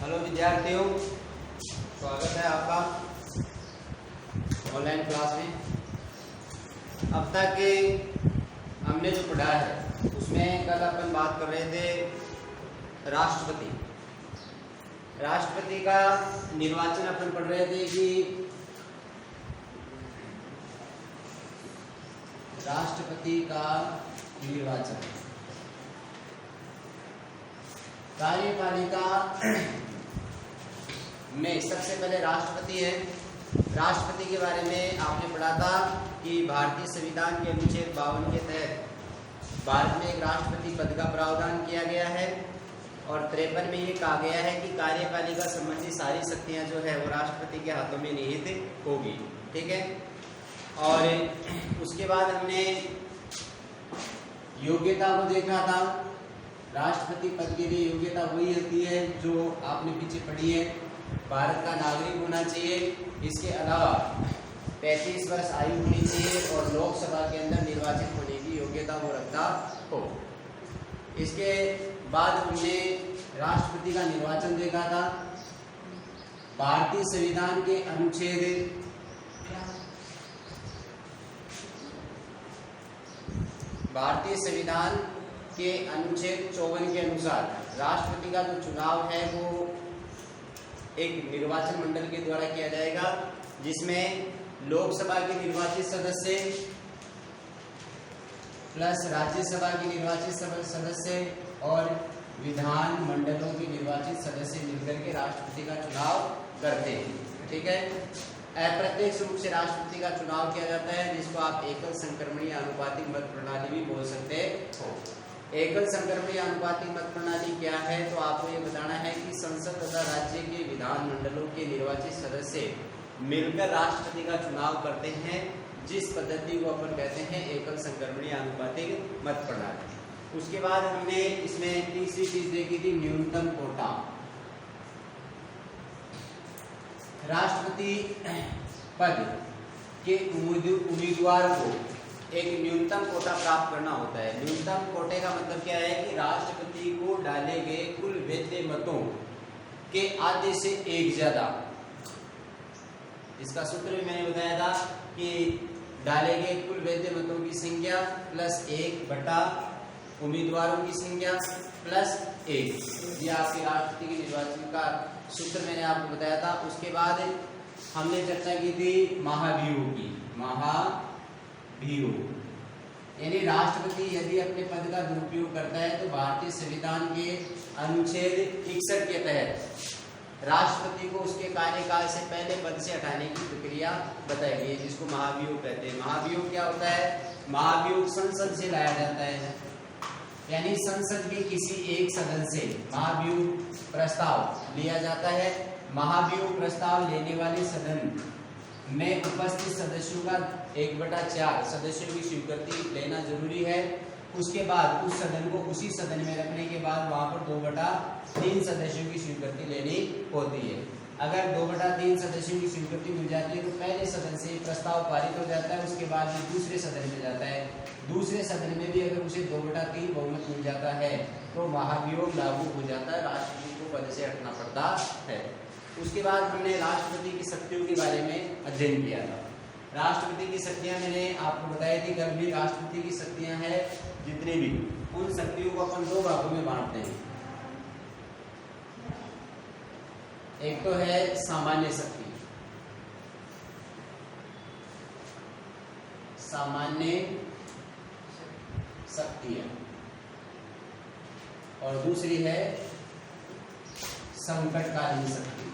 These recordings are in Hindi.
हेलो विद्यार्थियों, स्वागत है आपका ऑनलाइन क्लास में। अब तक हमने जो पढ़ा है उसमें कल अपन बात कर रहे थे राष्ट्रपति का निर्वाचन। अपन पढ़ रहे थे कि राष्ट्रपति का निर्वाचन, कार्यपालिका में सबसे पहले राष्ट्रपति है। राष्ट्रपति के बारे में आपने पढ़ा था कि भारतीय संविधान के अनुच्छेद 52 के तहत भारत में एक राष्ट्रपति पद का प्रावधान किया गया है और 53 में ये कहा गया है कि कार्यपालिका संबंधी सारी शक्तियां जो है वो राष्ट्रपति के हाथों में निहित होगी। ठीक है। और उसके बाद हमने योग्यता को देखा था। राष्ट्रपति पद के लिए योग्यता वही होती है जो आपने पीछे पढ़ी है, भारत का नागरिक होना चाहिए। इसके अलावा 35 वर्ष आयु होनी चाहिए और लोकसभा के अंदर निर्वाचित होने की योग्यता वो रखता हो। इसके बाद हमने राष्ट्रपति का निर्वाचन देखा था। भारतीय संविधान के अनुच्छेद 54 के अनुसार राष्ट्रपति का जो चुनाव है वो एक निर्वाचन मंडल के द्वारा किया जाएगा, जिसमें लोकसभा के निर्वाचित सदस्य प्लस राज्यसभा के निर्वाचित सदस्य और विधान मंडलों के निर्वाचित सदस्य मिलकर के राष्ट्रपति का चुनाव करते हैं। ठीक है। अप्रत्यक्ष रूप से राष्ट्रपति का चुनाव किया जाता है, जिसको आप एकल संक्रमणीय आनुपातिक मत प्रणाली भी बोल सकते हो। एकल संक्रमणीय आनुपातिक मत प्रणाली क्या है, तो आपको ये बताना है कि संसद तथा राज्य के विधान मंडलों के निर्वाचित सदस्य मिलकर राष्ट्रपति का चुनाव करते हैं, जिस पद्धति को अपन कहते हैं एकल संक्रमणीय आनुपातिक मत प्रणाली। उसके बाद हमने इसमें तीसरी चीज देखी थी, न्यूनतम कोटा। राष्ट्रपति पद के उम्मीदवार को एक न्यूनतम कोटा प्राप्त करना होता है। न्यूनतम कोटे का मतलब क्या है कि राष्ट्रपति को डाले गए कुल वैध मतों के आधे से एक ज्यादा। इसका सूत्र भी मैंने बताया था कि डाले गए कुल वैध मतों की संख्या प्लस 1 बटा उम्मीदवारों की संख्या प्लस 1। ये आपके राष्ट्रपति के निर्वाचन का सूत्र मैंने आपको बताया था। उसके बाद हमने चर्चा की थी महाभियोग की। महाभियोग यानी राष्ट्रपति यदि अपने पद का दुरुपयोग करता है तो भारतीय संविधान के अनुच्छेद 61 के तहत राष्ट्रपति को उसके कार्यकाल से पहले पद से हटाने की प्रक्रिया बताई गई है, जिसको महाभियोग कहते हैं। महाभियोग क्या होता है? महाभियोग संसद से लाया जाता है, यानी संसद के किसी एक सदन से महाभियोग प्रस्ताव लिया जाता है। महाभियोग प्रस्ताव लेने वाले सदन में उपस्थित सदस्यों का 1/4 सदस्यों की स्वीकृति लेना जरूरी है। उसके बाद उस सदन को उसी सदन में रखने के बाद वहां पर 2/3 सदस्यों की स्वीकृति लेनी होती है। अगर 2/3 सदस्यों की स्वीकृति मिल जाती है तो पहले सदन से प्रस्ताव पारित हो जाता है, उसके बाद ये दूसरे सदन में जाता है। दूसरे सदन में भी अगर उसे 2/3 बहुमत मिल जाता है तो महाभियोग लागू हो जाता है, राष्ट्रपति को पद से हटना पड़ता है। उसके बाद हमने राष्ट्रपति की शक्तियों के बारे में अध्ययन किया था। राष्ट्रपति की शक्तियां मैंने आपको बताई थी कल भी। राष्ट्रपति की शक्तियां हैं जितनी भी, उन शक्तियों को अपन 2 भागों में बांटते हैं। एक तो है सामान्य शक्ति, सामान्य शक्तियां, और दूसरी है संकटकालीन शक्ति,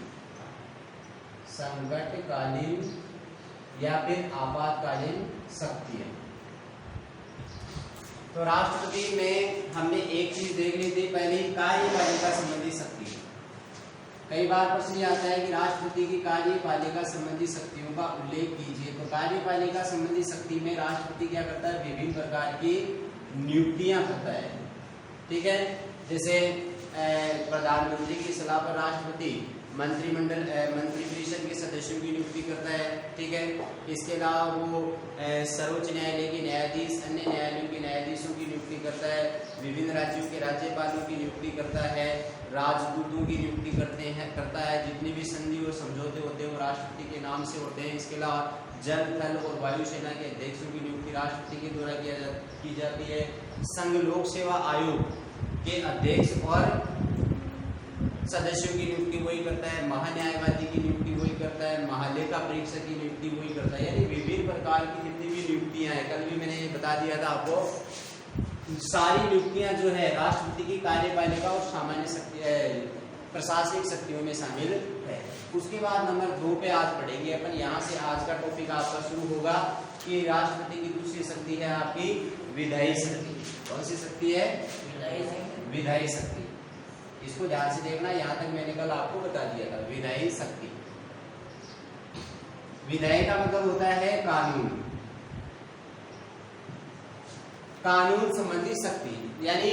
संकटकालीन या फिर आपातकालीन शक्तियां। तो राष्ट्रपति में हमने एक चीज देख ली थी पहले, कार्यपालिका संबंधी शक्ति। कई बार प्रश्न आता है कि राष्ट्रपति की कार्यपालिका संबंधी शक्तियों का उल्लेख कीजिए। तो कार्यपालिका संबंधी शक्ति में राष्ट्रपति क्या करता है? विभिन्न प्रकार की नियुक्तियां करता है। ठीक है। जैसे प्रधानमंत्री की सलाह पर राष्ट्रपति मंत्रिमंडल मंत्री परिषद के सदस्यों की नियुक्ति करता है। ठीक है। इसके अलावा वो सर्वोच्च न्यायालय के न्यायाधीश, अन्य न्यायालयों के न्यायाधीशों की नियुक्ति करता है, विभिन्न राज्यों के राज्यपालों की नियुक्ति करता है, राजदूतों की नियुक्ति करता है। जितने भी संधि और समझौते होते हैं वो राष्ट्रपति के नाम से होते हैं। इसके अलावा जल, थल और वायुसेना के अध्यक्षों की नियुक्ति राष्ट्रपति के द्वारा की जाती है। संघ लोक सेवा आयोग के अध्यक्ष और सदस्यों की नियुक्ति वही करता है। महान्यायवादी की नियुक्ति वही करता है। महालेखा परीक्षक की नियुक्ति वही करता है। यानी विभिन्न प्रकार की जितनी भी नियुक्तियां हैं, कल भी मैंने ये बता दिया था आपको, सारी नियुक्तियां जो है राष्ट्रपति की कार्यपालिका और सामान्य प्रशासनिक शक्तियों में शामिल है। उसके बाद नंबर 2 पे आज पढ़ेंगे अपन। यहाँ से आज का टॉपिक आपका शुरू होगा कि राष्ट्रपति की दूसरी शक्ति है आपकी विधायी शक्ति। कौन सी शक्ति है? विधायी शक्ति। इसको ध्यान से देखना, यहाँ तक मैंने कल आपको बता दिया था। विधायी शक्ति, विधायी का मतलब होता है कानून, कानून संबंधी शक्ति। यानी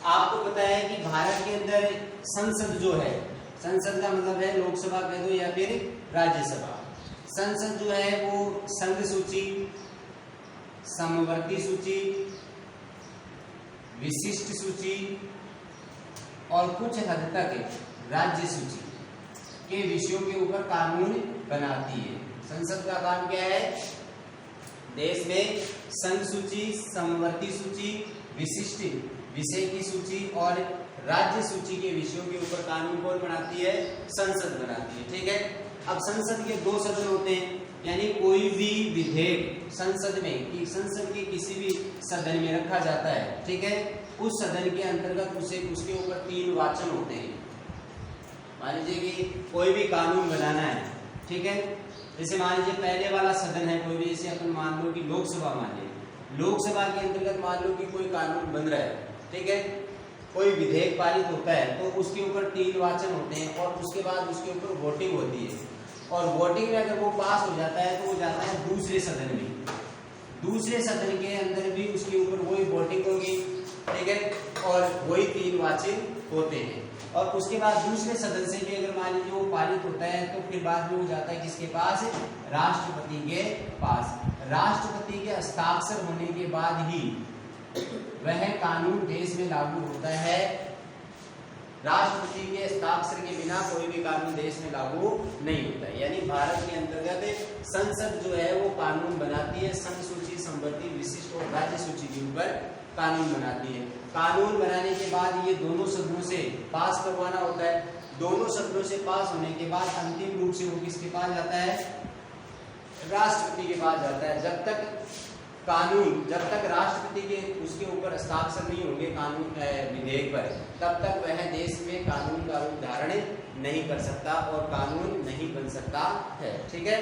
आपको पता है कि भारत के अंदर संसद जो है, संसद का मतलब है लोकसभा कह दो या फिर राज्यसभा। संसद जो है वो संघ सूची, समवर्ती सूची, विशिष्ट सूची और कुछ हद तक राज्य सूची के विषयों के ऊपर कानून बनाती है। संसद का काम क्या है? देश में संघ सूची, समवर्ती सूची, विशिष्ट विषय की सूची और राज्य सूची के विषयों के ऊपर कानून कौन बनाती है? संसद बनाती है। ठीक है। अब संसद के 2 सदन होते हैं, यानी कोई भी विधेयक संसद में, संसद के किसी भी सदन में रखा जाता है, ठीक है, उस सदन के अंतर्गत उसके ऊपर 3 वाचन होते हैं। मान लीजिए कि कोई भी कानून बनाना है, ठीक है, जैसे मान लीजिए पहले वाला सदन है कोई भी, जैसे अपन मान लो कि लोकसभा, मान लीजिए लोकसभा के अंतर्गत मान लो कि कोई कानून बन रहा है, ठीक है, कोई विधेयक पारित होता है तो उसके ऊपर 3 वाचन होते हैं और उसके बाद उसके ऊपर वोटिंग होती है। और वोटिंग में अगर वो पास हो जाता है तो वो जाता है दूसरे सदन में। दूसरे सदन के अंदर भी उसके ऊपर वही वोटिंग होगी, ठीक है, और वही 3 वाचन होते हैं। और उसके बाद दूसरे सदन से भी अगर मान लीजिए वो पारित होता है तो फिर बाद में वो जाता है किसके पास? राष्ट्रपति के पास। राष्ट्रपति के हस्ताक्षर होने के बाद ही वह कानून देश में लागू होता है। राष्ट्रपति के हस्ताक्षर के बिना कोई भी कानून देश में लागू नहीं होता है। यानी भारत के अंतर्गत संसद जो है वो कानून बनाती है, संघ सूची, समवर्ती, विशिष्ट और राज्य सूची के ऊपर कानून बनाती है। कानून बनाने के बाद ये दोनों सदनों से पास करवाना होता है। दोनों सदनों से पास होने के बाद अंतिम रूप से वो किसके पास जाता है? राष्ट्रपति के पास जाता है। जब तक राष्ट्रपति के उसके ऊपर हस्ताक्षर नहीं होंगे कानून विधेयक पर, तब तक वह देश में कानून का रूप धारण नहीं कर सकता और कानून नहीं बन सकता है। ठीक है,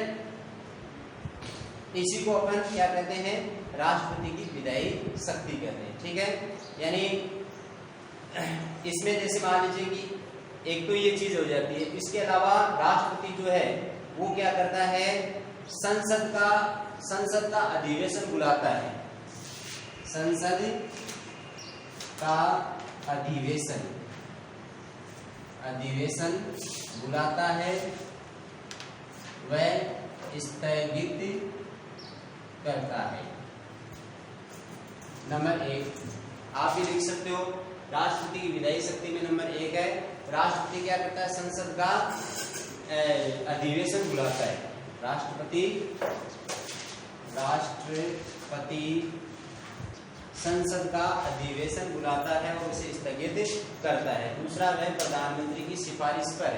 इसी को अपन क्या कहते हैं? राष्ट्रपति की विधायी शक्ति कहते हैं। ठीक है, यानी इसमें जैसे मान लीजिए कि एक तो ये चीज हो जाती है, इसके अलावा राष्ट्रपति जो है वो क्या करता है? संसद का अधिवेशन बुलाता है। संसद का अधिवेशन बुलाता है, वह स्थगित करता है। नंबर 1 आप भी लिख सकते हो। राष्ट्रपति की विधायी शक्ति में नंबर 1 है, राष्ट्रपति क्या करता है? संसद का अधिवेशन बुलाता है। राष्ट्रपति संसद का अधिवेशन बुलाता है और उसे स्थगित करता है। दूसरा, वह प्रधानमंत्री की सिफारिश पर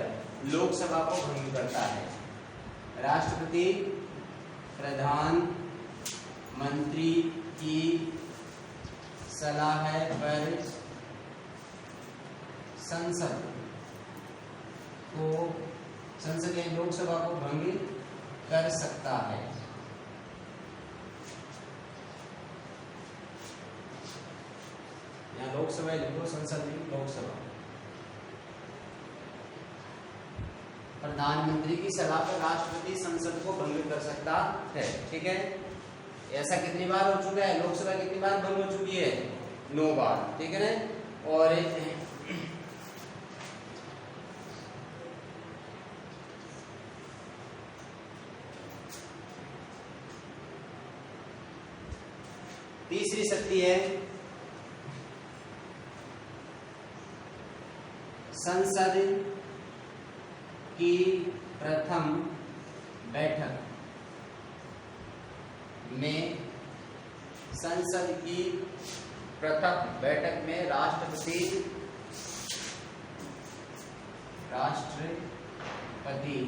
लोकसभा को भंग करता है। राष्ट्रपति प्रधानमंत्री की सलाह पर संसद या लोकसभा को भंग कर सकता है। यहाँ लोकसभा लिखो, संसद लिखो, लोकसभा। प्रधानमंत्री की सलाह पर राष्ट्रपति संसद को भंग कर सकता है। ठीक है, ऐसा कितनी बार हो चुका है? लोकसभा कितनी बार भंग हो चुकी है? 9 बार। ठीक है ना। और तीसरी शक्ति है संसद की प्रथम बैठक में, संसद की प्रथम बैठक में राष्ट्रपति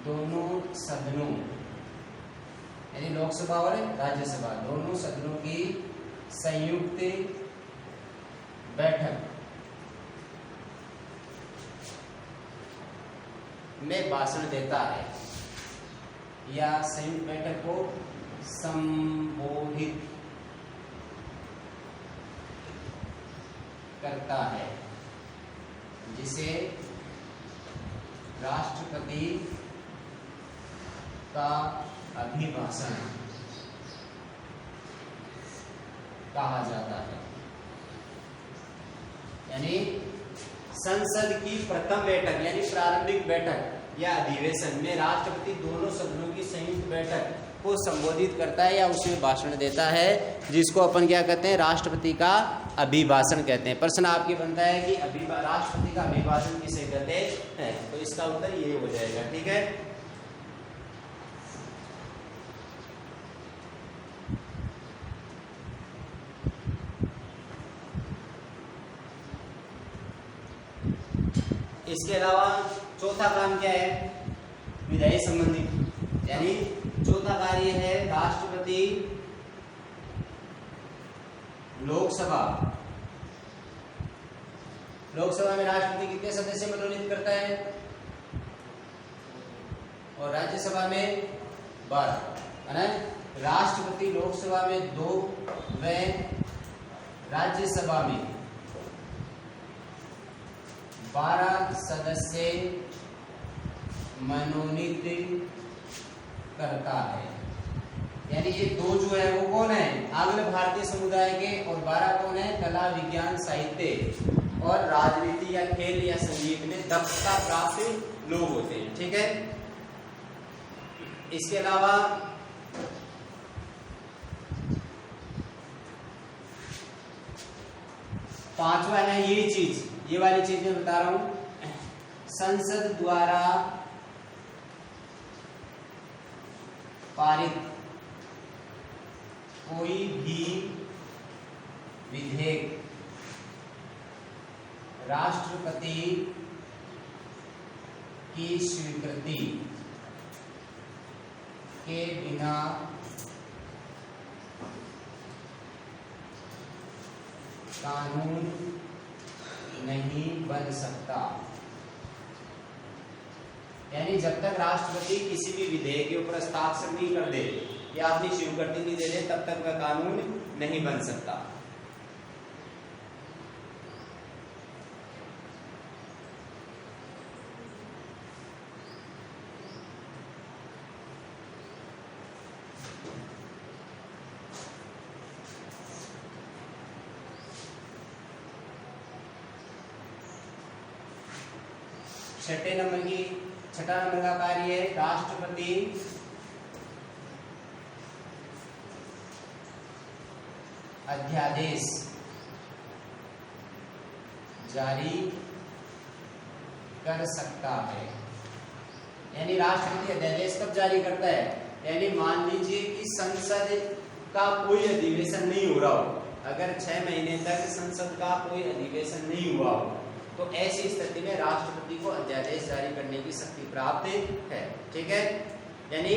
दोनों सदनों यानी लोकसभा और राज्यसभा दोनों सदनों की संयुक्त बैठक में भाषण देता है या संयुक्त बैठक को संबोधित करता है, जिसे राष्ट्रपति का अभिभाषण कहा जाता है। यानी संसद की प्रथम बैठक यानी प्रारंभिक बैठक या अधिवेशन में राष्ट्रपति दोनों सदनों की संयुक्त बैठक को संबोधित करता है या उसमें भाषण देता है, जिसको अपन क्या कहते हैं, राष्ट्रपति का अभिभाषण कहते हैं। प्रश्न आपके बनता है कि राष्ट्रपति का अभिभाषण किसे कहते हैं, तो इसका उत्तर ये हो जाएगा। ठीक है, इसके अलावा चौथा काम क्या है, विधायी संबंधी, यानी चौथा कार्य है राष्ट्रपति लोकसभा में राष्ट्रपति कितने सदस्य मनोनीत करता है और राज्यसभा में 12, है ना। राष्ट्रपति लोकसभा में 2 व राज्यसभा में 12 सदस्य मनोनीत करता है। यानी ये 2 जो है वो कौन है, आंग्ल भारतीय समुदाय के, और 12 कौन है, कला विज्ञान साहित्य और राजनीति या खेल या संगीत में दक्षता प्राप्त लोग होते हैं। ठीक है, इसके अलावा पांचवा है ये वाली चीज मैं बता रहा हूं, संसद द्वारा पारित कोई भी विधेयक राष्ट्रपति की स्वीकृति के बिना कानून नहीं बन सकता। यानी जब तक राष्ट्रपति किसी भी विधेयक के ऊपर हस्ताक्षर नहीं कर दे या अपनी स्वीकृति नहीं दे दे, तब तक वह कानून नहीं बन सकता। छठा नंबर का कार्य है राष्ट्रपति अध्यादेश जारी कर सकता है। यानी राष्ट्रपति अध्यादेश कब जारी करता है, यानी मान लीजिए कि संसद का कोई अधिवेशन नहीं हो रहा हो, अगर 6 महीने तक संसद का कोई अधिवेशन नहीं हुआ हो, तो ऐसी स्थिति में राष्ट्रपति को अध्यादेश जारी करने की शक्ति प्राप्त है। ठीक है, यानी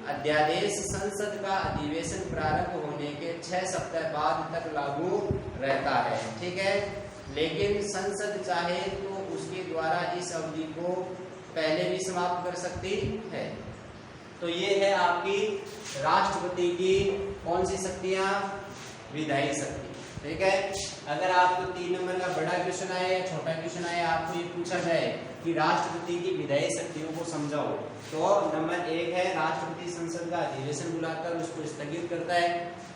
अध्यादेश संसद का अधिवेशन प्रारंभ होने के 6 सप्ताह बाद तक लागू रहता है। ठीक है, लेकिन संसद चाहे तो उसके द्वारा इस अवधि को पहले भी समाप्त कर सकती है। तो ये है आपकी राष्ट्रपति की कौन सी शक्तियां, विधायी शक्ति। ठीक है, अगर आपको 3 नंबर का बड़ा क्वेश्चन आए या छोटा क्वेश्चन आए, आपको ये पूछा जाए कि राष्ट्रपति की विधायी शक्तियों को समझाओ, तो नंबर 1 है राष्ट्रपति संसद का अधिवेशन बुलाकर उसको स्थगित करता है।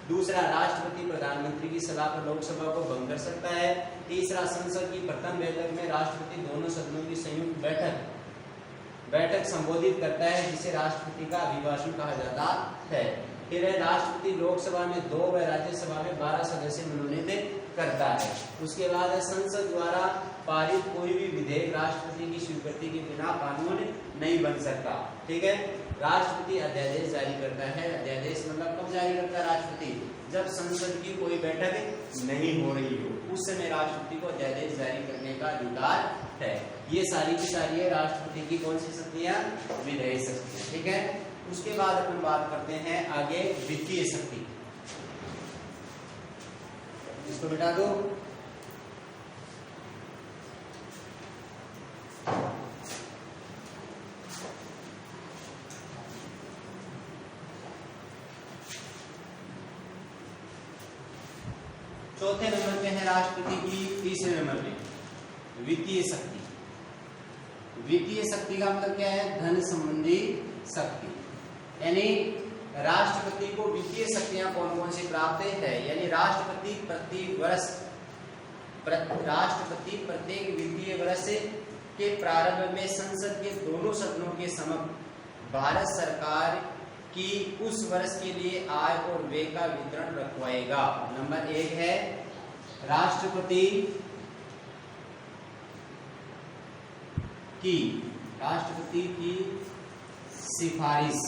दूसरा, राष्ट्रपति प्रधानमंत्री की सलाह पर लोकसभा को भंग कर सकता है। तीसरा, संसद की प्रथम बैठक में राष्ट्रपति दोनों सदनों की संयुक्त बैठक संबोधित करता है, जिसे राष्ट्रपति का अभिभाषण कहा जाता है। फिर है राष्ट्रपति लोकसभा में 2 व राज्यसभा में 12 सदस्य मनोनीत करता है। उसके बाद है संसद द्वारा पारित कोई भी विधेयक राष्ट्रपति की स्वीकृति के बिना कानून नहीं बन सकता। ठीक है, राष्ट्रपति अध्यादेश जारी करता है। अध्यादेश मतलब कब जारी करता है राष्ट्रपति? जब संसद की कोई बैठक नहीं हो रही हो, उस समय राष्ट्रपति को अध्यादेश जारी करने का अधिकार है। ये सारी की सारी है राष्ट्रपति की कौन सी शक्तियां? विधायी शक्तियां। ठीक है, उसके बाद अपन बात करते हैं आगे वित्तीय शक्ति। इसको मिटा दो। चौथे नंबर पे है राष्ट्रपति की, तीसरे नंबर पे वित्तीय शक्ति। वित्तीय शक्ति का मतलब क्या है? धन संबंधी शक्ति। यानी राष्ट्रपति को वित्तीय शक्तियां कौन कौन सी प्राप्त है? यानी राष्ट्रपति प्रत्येक वित्तीय वर्ष के प्रारंभ में संसद के दोनों सदनों के समक्ष भारत सरकार की उस वर्ष के लिए आय और व्यय का विवरण रखवाएगा। नंबर 1 है राष्ट्रपति की सिफारिश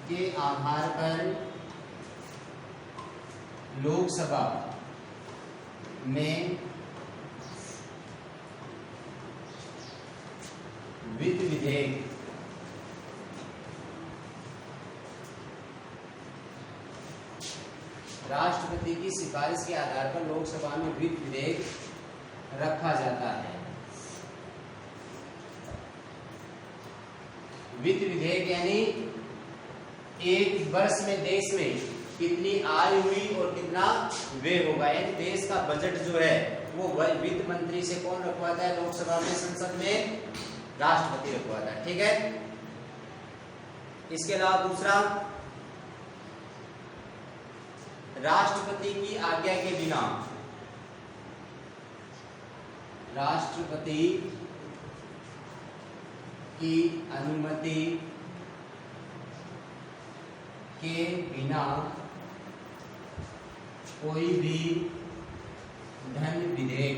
के आधार पर लोकसभा में वित्त विधेयक राष्ट्रपति की सिफारिश के आधार पर लोकसभा में वित्त विधेयक रखा जाता है। वित्त विधेयक यानी एक वर्ष में देश में कितनी आय हुई और कितना व्यय होगा, यानी देश का बजट जो है वो वित्त मंत्री से कौन रखवाता है? लोकसभा में, संसद में राष्ट्रपति रखवाता है। ठीक है, इसके अलावा दूसरा, राष्ट्रपति की आज्ञा के बिना राष्ट्रपति की अनुमति के बिना कोई भी धन विधेयक,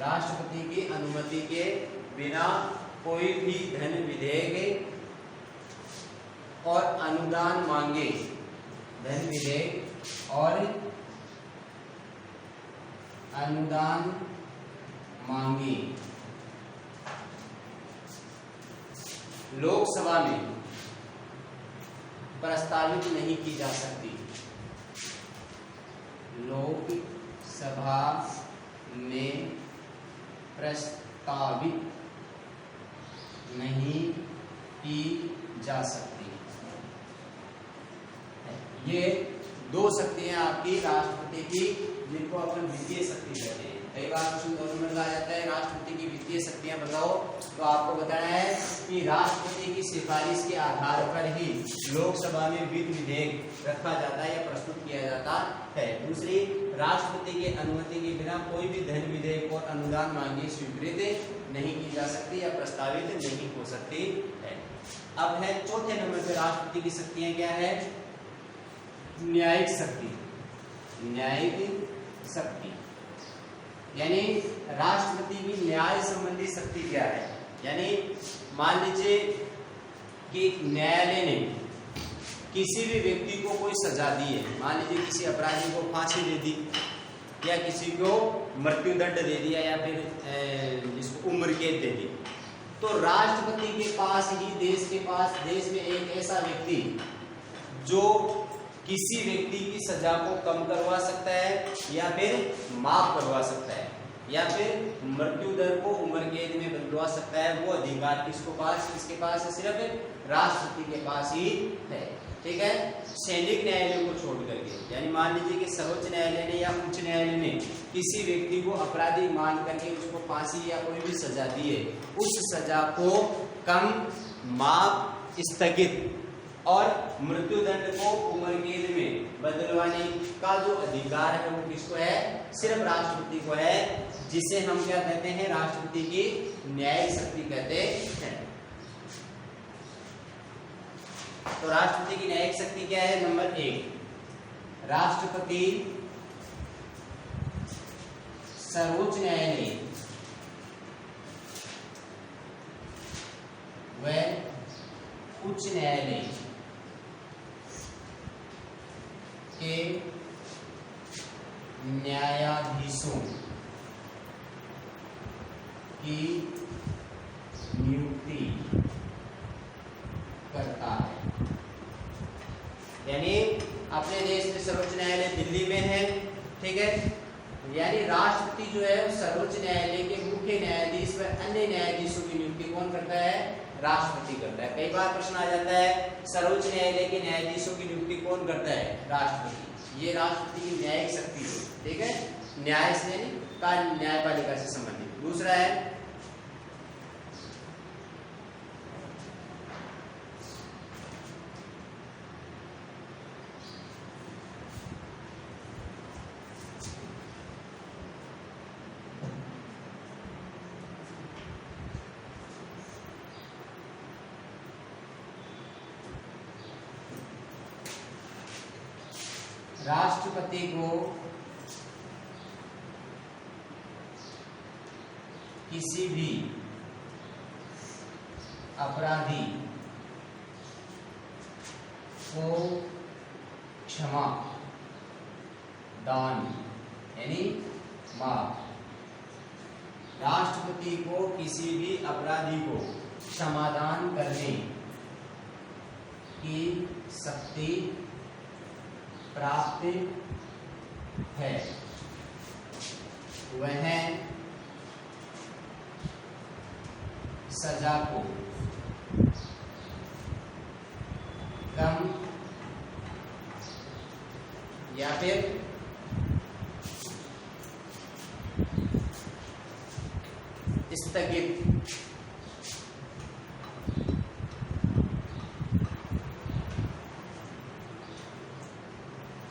राष्ट्रपति की अनुमति के बिना कोई भी धन विधेयक और अनुदान मांगे, धन विधेयक और अनुदान मांगे लोकसभा में प्रस्तावित नहीं की जा सकती। लोकसभा में प्रस्तावित नहीं की जा सकती। ये 2 शक्तियां आपकी राष्ट्रपति की, जिनको अपन वित्तीय शक्ति कहते हैं। कई बार क्वेश्चन 2 नंबर का आ जाता है राष्ट्रपति की वित्तीय शक्तियां बताओ, तो आपको बताना है कि राष्ट्रपति की सिफारिश के आधार पर ही लोकसभा में वित्त विधेयक रखा जाता है या प्रस्तुत किया जाता है। दूसरी, राष्ट्रपति की अनुमति के बिना कोई भी धन विधेयक और अनुदान मांगे स्वीकृत नहीं की जा सकती या प्रस्तावित नहीं हो सकती है। अब है चौथे नंबर पर राष्ट्रपति की शक्तियां क्या है? न्यायिक शक्ति। न्यायिक शक्ति यानी राष्ट्रपति की न्याय संबंधी शक्ति क्या है? यानी मान लीजिए कि न्यायालय ने किसी भी व्यक्ति को कोई सजा दी है, मान लीजिए किसी अपराधी को फांसी दे दी या किसी को मृत्युदंड दे दिया या फिर जिसको उम्र कैद दे दी, तो राष्ट्रपति के पास ही, देश में एक ऐसा व्यक्ति जो किसी व्यक्ति की सजा को कम करवा सकता है या फिर माफ करवा सकता है या फिर मृत्यु दर को उम्र कैद में बदलवा सकता है, वो अधिकार किसके पास है? सिर्फ राष्ट्रपति के पास ही है। ठीक है, सैनिक न्यायालय को छोड़ करके, यानी मान लीजिए कि सर्वोच्च न्यायालय ने या उच्च न्यायालय ने किसी व्यक्ति को अपराधी मान करके उसको फांसी या कोई भी सजा दी है, उस सजा को कम, माफ, स्थगित और मृत्युदंड को उम्र कैद में बदलवाने का जो अधिकार है वो किसको है? सिर्फ राष्ट्रपति को है, जिसे हम क्या कहते हैं? राष्ट्रपति की न्यायिक शक्ति कहते हैं। तो राष्ट्रपति की न्यायिक शक्ति क्या है? नंबर 1, राष्ट्रपति सर्वोच्च न्यायालय व उच्च न्यायालय के न्यायाधीशों की नियुक्ति करता है। यानी अपने देश में सर्वोच्च न्यायालय दिल्ली में है, ठीक है। यानी राष्ट्रपति जो है सर्वोच्च न्यायालय के मुख्य न्यायाधीश व अन्य न्यायाधीशों की नियुक्ति कौन करता है? राष्ट्रपति करता है। कई बार प्रश्न आ जाता है सर्वोच्च न्यायालय के न्यायाधीशों की नियुक्ति कौन करता है? राष्ट्रपति। ये राष्ट्रपति की न्यायिक शक्ति है, ठीक है, न्याय से का न्यायपालिका से संबंधित। दूसरा है राष्ट्रपति को किसी भी अपराधी को क्षमा दान यानी माफ, राष्ट्रपति को किसी भी अपराधी को क्षमादान करने की शक्ति प्राप्त है। वह सजा को कम या फिर स्थगित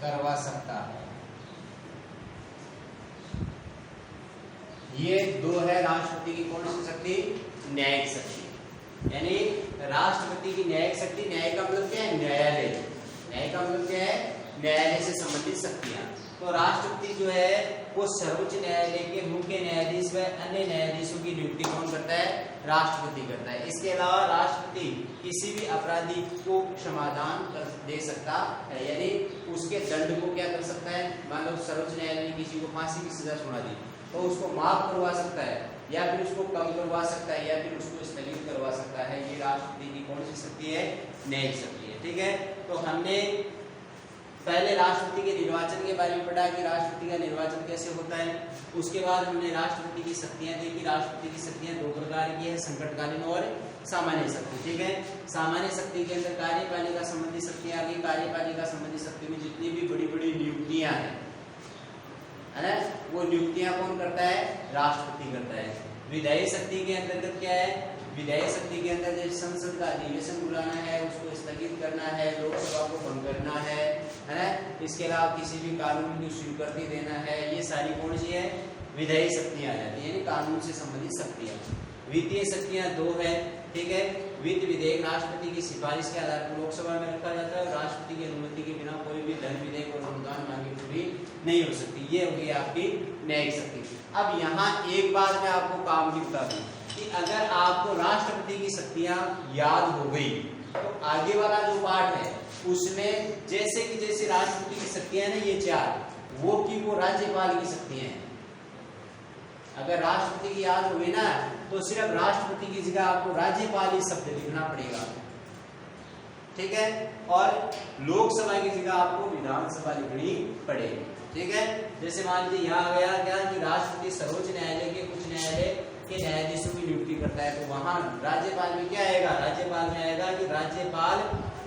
करवा सकता है। ये दो है राष्ट्रपति की कौन सी शक्ति? न्यायिक शक्ति। यानी राष्ट्रपति की न्यायिक शक्ति, न्याय का मतलब क्या है? न्यायालय। न्याय का मतलब क्या है? न्यायालय से संबंधित शक्तियां। तो राष्ट्रपति जो है वो सर्वोच्च न्यायालय के मुख्य न्यायाधीश व अन्य न्यायाधीशों की नियुक्ति कौन करता है? राष्ट्रपति करता है। इसके अलावा राष्ट्रपति किसी भी अपराधी को क्षमादान दे सकता है, यानी उसके दंड को क्या कर सकता है? मान लो सर्वोच्च न्यायालय ने किसी को फांसी की सजा सुना दी तो उसको माफ करवा सकता है, या फिर उसको कम करवा सकता है, या फिर उसको स्थगित करवा सकता है। ये राष्ट्रपति की कौन सी शक्ति है? न्यायिक शक्ति है, ठीक है। तो हमने पहले राष्ट्रपति के निर्वाचन के बारे में पढ़ा कि राष्ट्रपति का निर्वाचन कैसे होता है। उसके बाद हमने राष्ट्रपति की शक्तियां देखी। राष्ट्रपति की शक्तियां दो प्रकार की है, संकटकालीन और सामान्य शक्ति, ठीक है। सामान्य शक्ति के अंदर कार्यपालिका संबंधी शक्तियां आ गई। कार्यपालिका संबंधी शक्ति में जितनी भी बड़ी बड़ी नियुक्तियां हैं, है ना, वो नियुक्तियां कौन करता है? राष्ट्रपति करता है। विधायी शक्ति के अंतर्गत क्या है? विधायी शक्ति के अंदर जैसे संसद का अधिवेशन बुलाना है, उसको स्थगित करना है, लोकसभा को भंग करना है ना, इसके अलावा किसी भी कानून की स्वीकृति देना है, ये सारी कौन सी है? विधायी शक्तियां आ जाती है, यानी कानून से संबंधित शक्तियां। वित्तीय शक्तियां दो है, ठीक है। वित्त विधेयक राष्ट्रपति की सिफारिश के आधार पर लोकसभा में रखा जाता है और राष्ट्रपति की अनुमति के बिना कोई भी धन विधेयक और अनुदान मांगी पूरी नहीं हो सकती। ये होगी आपकी न्यायिक शक्ति। अब यहाँ एक बात मैं आपको काम की बता दूं कि अगर आपको राष्ट्रपति की शक्तियां याद हो गई तो आगे वाला जो पार्ट है उसमें जैसे कि जैसे राष्ट्रपति की शक्तियां ना, ये चार, वो की वो राज्यपाल की शक्तियां हैं। अगर राष्ट्रपति की याद हो गई ना तो सिर्फ राष्ट्रपति की जगह आपको राज्यपाल ही शब्द लिखना पड़ेगा, ठीक है। और लोकसभा की जगह आपको विधानसभा लिखनी पड़ेगी, ठीक है। जैसे मान लीजिए यहाँ आ गया क्या कि राष्ट्रपति सर्वोच्च न्यायालय के उच्च न्यायालय के न्यायाधीशों की नियुक्ति करता है, तो वहां राज्यपाल में क्या आएगा? राज्यपाल में आएगा कि राज्यपाल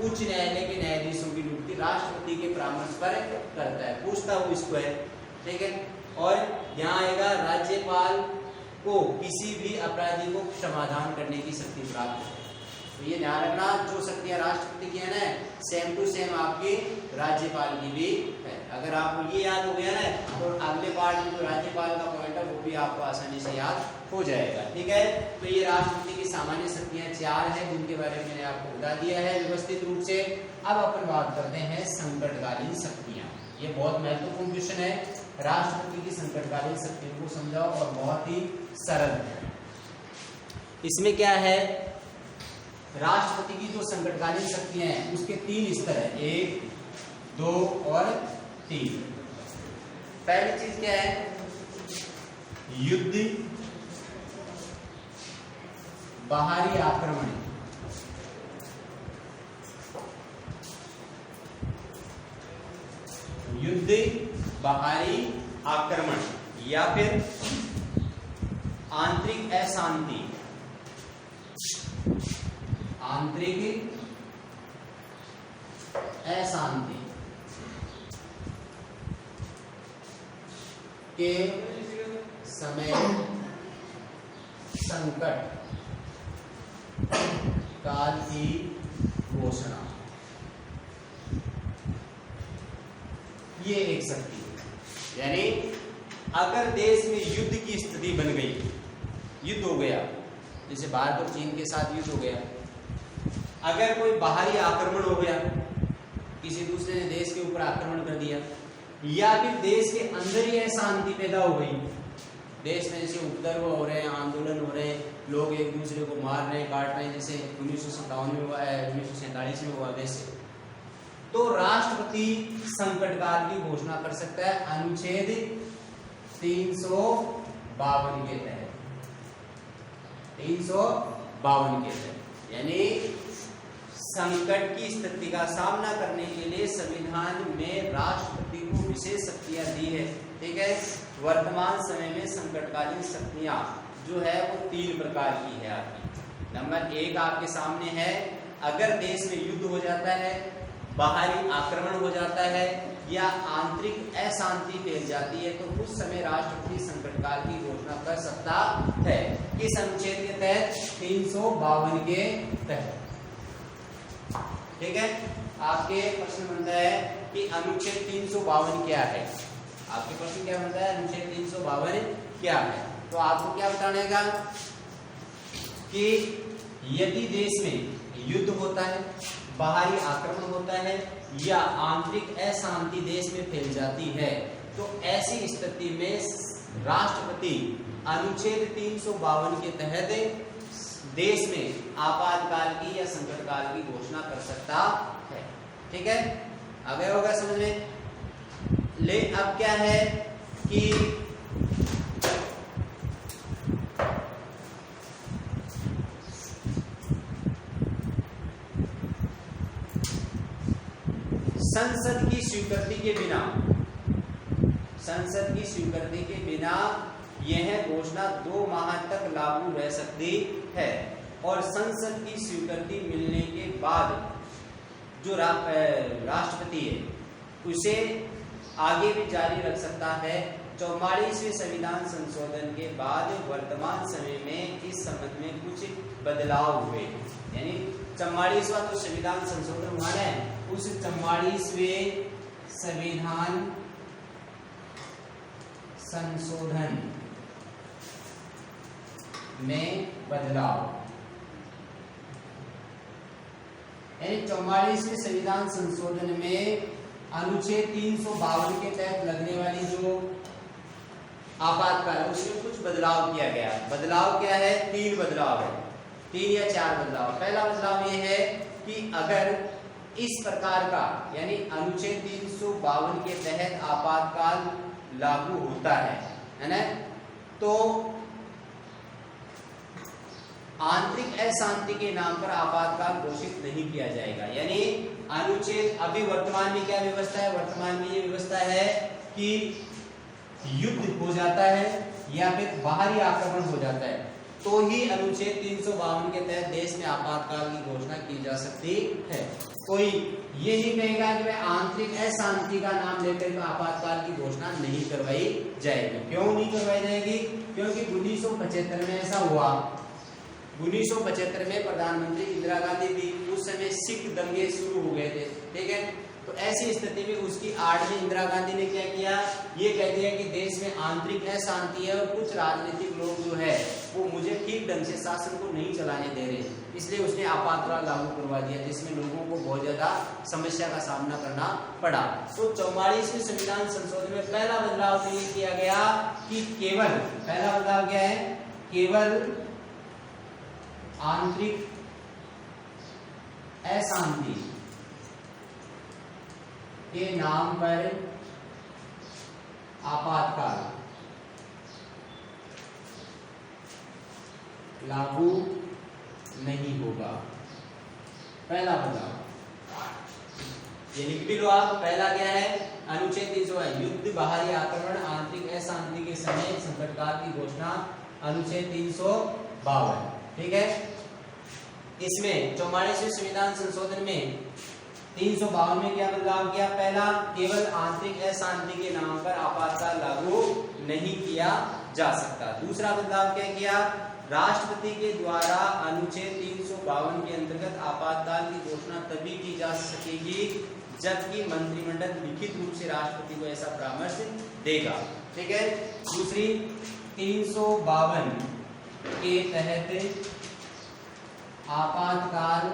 उच्च न्यायालय के न्यायाधीशों की नियुक्ति राष्ट्रपति के परामर्श पर करता है, पूछता हूँ इसको है, ठीक है। और यहाँ आएगा राज्यपाल को किसी भी अपराधी को क्षमादान करने की शक्ति प्राप्त है। तो ये ध्यान रखना, जो शक्तियां राष्ट्रपति की है ना, सेम टू सेम आपकी राज्यपाल की भी है। अगर आपको ये याद हो गया ना तो अगले पार्ट में जो राज्यपाल का पॉइंट है वो भी आपको आसानी से याद हो जाएगा, ठीक है। तो ये राष्ट्रपति की सामान्य शक्तियां 4 है, जिनके बारे में मैंने आपको बता दिया है व्यवस्थित रूप से। अब अपन बात करते हैं संकटकालीन शक्तियां। ये बहुत महत्वपूर्ण क्वेश्चन है, राष्ट्रपति की संकटकालीन शक्तियों को समझाओ, और बहुत ही सरल है। इसमें क्या है, राष्ट्रपति की जो संकटकालीन शक्तियां हैं उसके 3 स्तर है, 1, 2 और 3। पहली चीज क्या है, युद्ध, बाहरी आक्रमण, युद्ध, बाहरी आक्रमण, या फिर आंतरिक अशांति, आंतरिक अशांति के समय संकट काल की घोषणा, ये एक शक्ति है। यानी अगर देश में युद्ध की स्थिति बन गई, युद्ध हो गया, जैसे भारत और चीन के साथ युद्ध हो गया, अगर कोई बाहरी आक्रमण हो गया, किसी दूसरे ने देश के ऊपर आक्रमण कर दिया, या फिर देश के अंदर ही अशांति पैदा हो गई, देश में जैसे उपद्रव हो रहे हैं, आंदोलन हो रहे हैं, लोग एक दूसरे को मार रहे हैं, काट रहे हैं, जैसे 1957 में हुआ है, 1947 में हुआ देश से, तो राष्ट्रपति संकटकाल की घोषणा कर सकता है अनुच्छेद 352 के तहत, 352 के तहत। यानी संकट की स्थिति का सामना करने के लिए संविधान में राष्ट्रपति को विशेष शक्तियां दी है। ठीक है, वर्तमान समय में संकटकालीन शक्तियां जो है वो 3 प्रकार की है आपकी। नंबर 1 आपके सामने है, अगर देश में युद्ध हो जाता है, बाहरी आक्रमण हो जाता है, या आंतरिक अशांति फैल जाती है, तो उस समय राष्ट्रपति संकटकाल की घोषणा कर सकता है। किस अनुच्छेद के तहत, 352 के तहत। ठीक है, आपके प्रश्न बनता है कि अनुच्छेद 352 क्या है। आपके प्रश्न क्या बनता है, अनुच्छेद 352 क्या है। तो आपको क्या बताना है कि यदि देश में युद्ध होता है, बाहरी आक्रमण होता है, या आंतरिक अशांति देश में फैल जाती है, तो ऐसी स्थिति में राष्ट्रपति अनुच्छेद 352 के तहत देश में आपातकाल की या संकटकाल की घोषणा कर सकता है। ठीक है, आ गया होगा समझ में। ले अब क्या है कि संसद की स्वीकृति के बिना, संसद की स्वीकृति के बिना यह घोषणा 2 माह तक लागू रह सकती है, और संसद की स्वीकृति मिलने के बाद जो राष्ट्रपति है उसे आगे भी जारी रख सकता है। 44वें संविधान संशोधन के बाद वर्तमान समय में इस संबंध में कुछ बदलाव हुए, यानी 44वां तो संविधान संशोधन हुआ है, उस 44वें संविधान संशोधन में बदलाव, यानी 44वें संविधान संशोधन में अनुच्छेद 352 के तहत लगने वाली जो आपातकाल, उसमें कुछ बदलाव किया गया। बदलाव क्या है, 3 बदलाव है, 3 या 4 बदलाव। पहला बदलाव ये है कि अगर इस प्रकार का, यानी अनुच्छेद 352 के तहत आपातकाल लागू होता है ना, तो आंतरिक अशांति के नाम पर आपातकाल घोषित नहीं किया जाएगा। यानी अनुच्छेद, अभी वर्तमान में क्या व्यवस्था है, वर्तमान में ये व्यवस्था है कि युद्ध हो जाता है या फिर बाहरी आक्रमण हो जाता है, तो ही अनुच्छेद 352 के तहत देश में आपातकाल की घोषणा की जा सकती है। कोई ये नहीं कहेगा कि मैं आंतरिक अशांति का नाम लेकर तो आपातकाल की घोषणा नहीं करवाई जाएगी। क्यों नहीं करवाई जाएगी, क्योंकि 1975 में ऐसा हुआ। 1975 में प्रधानमंत्री इंदिरा गांधी थी, उस समय सिख दंगे शुरू हो गए थे। ठीक है, तो ऐसी स्थिति में उसकी आड़ में इंदिरा गांधी ने क्या किया, ये कह दिया कि देश में आंतरिक अशांति है और कुछ राजनीतिक लोग जो है वो मुझे ठीक ढंग से शासन को नहीं चलाने दे रहे, इसलिए उसने आपातकाल लागू करवा दिया, जिसमें लोगों को बहुत ज्यादा समस्या का सामना करना पड़ा। तो 44वें संविधान संशोधन में पहला बदलाव तो ये किया गया कि केवल, पहला बदलाव क्या है, केवल आंतरिक अशांति के नाम पर आपातकाल लागू नहीं होगा। पहला बदलाव ये लिख भी लो आप, पहला क्या है, अनुच्छेद 300 युद्ध, बाहरी आक्रमण, आंतरिक अशांति के समय संकटकाल की घोषणा, अनुच्छेद 352, ठीक है। इसमें 44वें संविधान संशोधन में 352 में क्या बदलाव किया, पहला, केवल आंतरिक अशांति के नाम पर आपातकाल लागू नहीं किया जा सकता। दूसरा बदलाव क्या किया, राष्ट्रपति के द्वारा अनुच्छेद 352 के अंतर्गत आपातकाल की घोषणा तभी की जा सकेगी जबकि मंत्रिमंडल लिखित रूप से राष्ट्रपति को ऐसा परामर्श देगा, ठीक है। दूसरी, 352 के तहत आपातकाल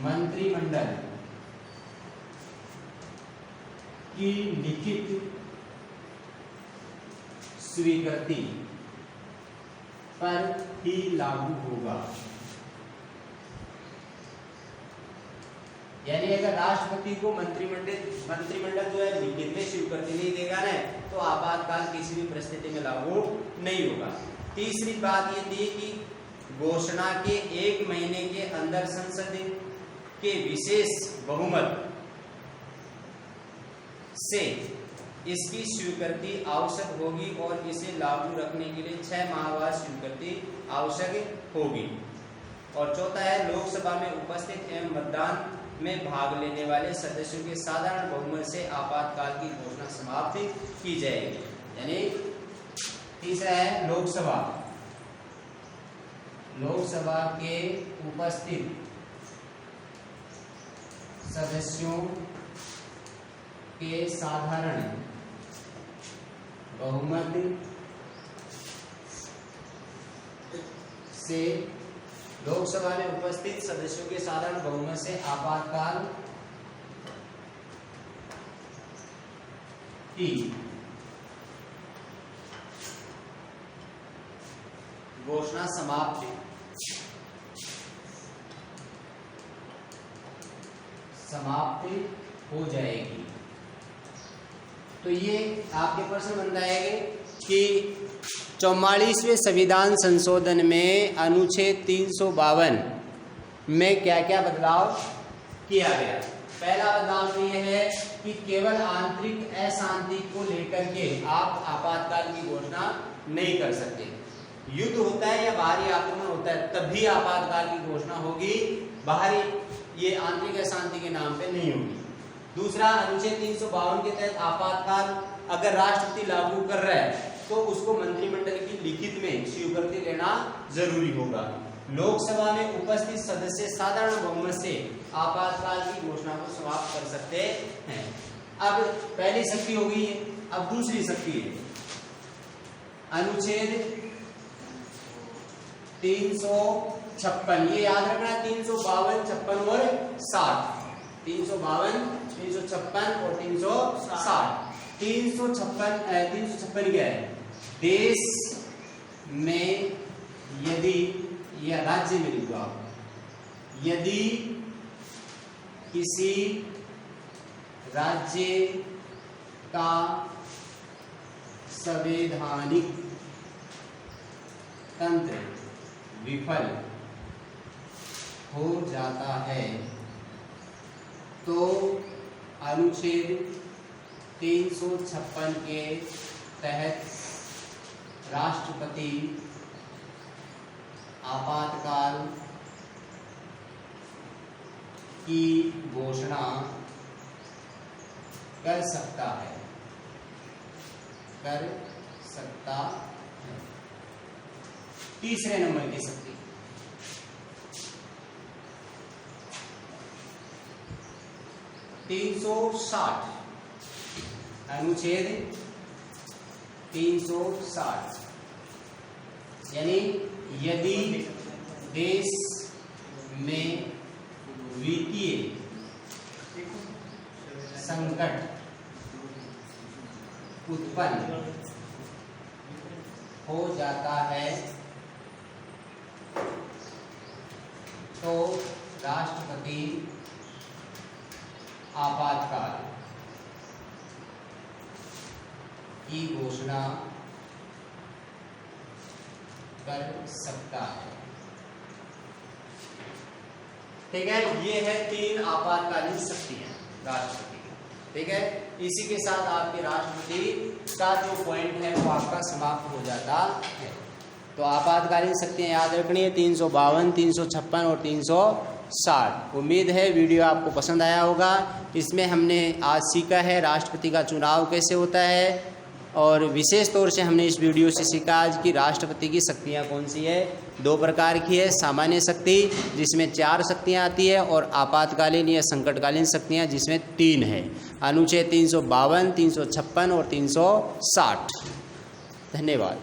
मंत्रिमंडल की लिखित स्वीकृति पर ही लागू होगा। यानी अगर राष्ट्रपति को मंत्रिमंडल जो है लिखित में स्वीकृति नहीं देगा ना, तो आपातकाल किसी भी परिस्थिति में लागू नहीं होगा। तीसरी बात ये थी कि घोषणा के 1 महीने के अंदर संसद के विशेष बहुमत से इसकी स्वीकृति आवश्यक होगी और इसे लागू रखने के लिए 6 माह बाद स्वीकृति आवश्यक होगी। और चौथा है, लोकसभा में उपस्थित एवं मतदान में भाग लेने वाले सदस्यों के साधारण बहुमत से आपातकाल की घोषणा समाप्त की जाएगी। यानी तीसरा है, लोकसभा के उपस्थित सदस्यों के साधारण बहुमत से, लोकसभा में उपस्थित सदस्यों के साधारण बहुमत से आपातकाल की घोषणा समाप्त हो जाएगी। तो ये आपके प्रश्न बन जाएंगे कि 44वें संविधान संशोधन में अनुच्छेद 352 में क्या क्या बदलाव किया गया। पहला बदलाव तो यह है कि केवल आंतरिक अशांति को लेकर के आप आपातकाल की घोषणा नहीं कर सकते। युद्ध होता है या बाहरी आक्रमण होता है तभी आपातकाल की घोषणा होगी, बाहरी ये आंतरिक अशांति के नाम पे नहीं होगी। दूसरा, अनुच्छेद 352 के तहत आपातकाल अगर राष्ट्रपति लागू कर रहा है तो उसको मंत्रिमंडल की लिखित में स्वीकृति लेना जरूरी होगा। लोकसभा में उपस्थित सदस्य साधारण बहुमत से आपातकाल की घोषणा को समाप्त कर सकते हैं। अब पहली शक्ति हो गई है, अब दूसरी शक्ति है अनुच्छेद 356। ये याद रखना, 352, 56 और 60। 352, 356 और 360। 356 क्या है, देश में यदि, या राज्य में लिखो आप, यदि किसी राज्य का संवैधानिक तंत्र विफल हो जाता है तो अनुच्छेद 356 के तहत राष्ट्रपति आपातकाल की घोषणा कर सकता है, तीसरे नंबर की शक्ति। 360 अनुच्छेद 360 यानी यदि देश में वित्तीय संकट उत्पन्न हो जाता है तो राष्ट्रपति आपातकाल की घोषणा कर सकता है। ठीक है, ये है 3 आपातकालीन शक्तियां राष्ट्रपति की। ठीक है, इसी के साथ आपके राष्ट्रपति का जो पॉइंट है वो आपका समाप्त हो जाता है। तो आपातकालीन शक्तियां याद रखनी है 352, 356 और 360। उम्मीद है वीडियो आपको पसंद आया होगा। इसमें हमने आज सीखा है राष्ट्रपति का चुनाव कैसे होता है, और विशेष तौर से हमने इस वीडियो से सीखा आज कि राष्ट्रपति की शक्तियाँ कौन सी है। 2 प्रकार की है, सामान्य शक्ति जिसमें 4 शक्तियाँ आती है, और आपातकालीन या संकटकालीन शक्तियाँ जिसमें 3 है। अनुच्छेद 352, 356 और 360। धन्यवाद।